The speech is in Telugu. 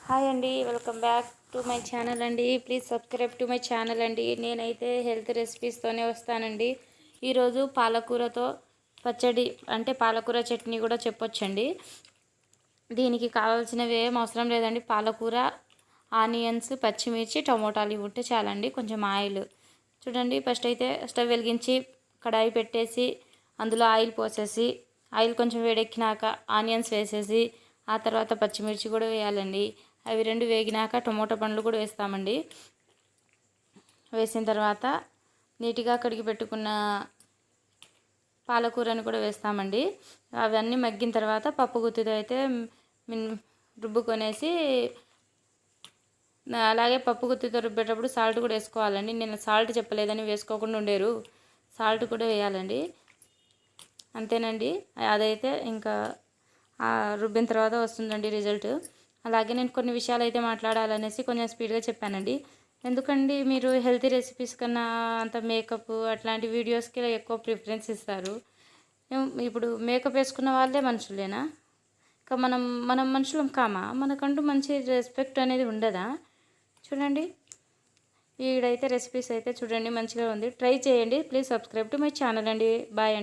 హాయ్ అండి, welcome back to my channel అండి. Please subscribe to my channel అండి. నేనైతే హెల్త్ రెసిపీస్తోనే వస్తానండి. ఈరోజు పాలకూరతో పచ్చడి అంటే పాలకూర చట్నీ కూడా చెప్పొచ్చండి. దీనికి కావాల్సినవి ఏం అవసరం లేదండి. పాలకూర, ఆనియన్స్, పచ్చిమిర్చి, టమోటాలు ఇవి ఉంటే చాలండి. కొంచెం ఆయిల్ చూడండి. ఫస్ట్ అయితే స్టవ్ వెలిగించి కడాయి పెట్టేసి అందులో ఆయిల్ పోసేసి ఆయిల్ కొంచెం వేడెక్కినాక ఆనియన్స్ వేసేసి ఆ తర్వాత పచ్చిమిర్చి కూడా వేయాలండి. అవి రెండు వేగినాక టమోటా పండ్లు కూడా వేస్తామండి. వేసిన తర్వాత నీట్గా కడిగి పెట్టుకున్న పాలకూరని కూడా వేస్తామండి. అవన్నీ మగ్గిన తర్వాత పప్పు గుత్తితో అయితే రుబ్బుకొనేసి, అలాగే పప్పు గుత్తితో రుబ్బేటప్పుడు సాల్ట్ కూడా వేసుకోవాలండి. నేను సాల్ట్ చెప్పలేదని వేసుకోకుండా ఉండేరు. సాల్ట్ కూడా వేయాలండి. అంతేనండి. అదైతే ఇంకా రుబ్బిన తర్వాత వస్తుందండి రిజల్ట్. అలాగే నేను కొన్ని విషయాలు అయితే మాట్లాడాలనేసి కొంచెం స్పీడ్గా చెప్పానండి. ఎందుకండి మీరు హెల్తీ రెసిపీస్ కన్నా అంత మేకప్ అట్లాంటి వీడియోస్కి ఎక్కువ ప్రిఫరెన్స్ ఇస్తారు. ఇప్పుడు మేకప్ వేసుకున్న వాళ్ళే మనుషులేనా? ఇంకా మనం మనుషులం కామా? మనకంటూ మంచి రెస్పెక్ట్ అనేది ఉండదా? చూడండి, ఈడైతే రెసిపీస్ అయితే చూడండి మంచిగా ఉంది. ట్రై చేయండి. Please subscribe to my channel అండి. బాయ్ అండి.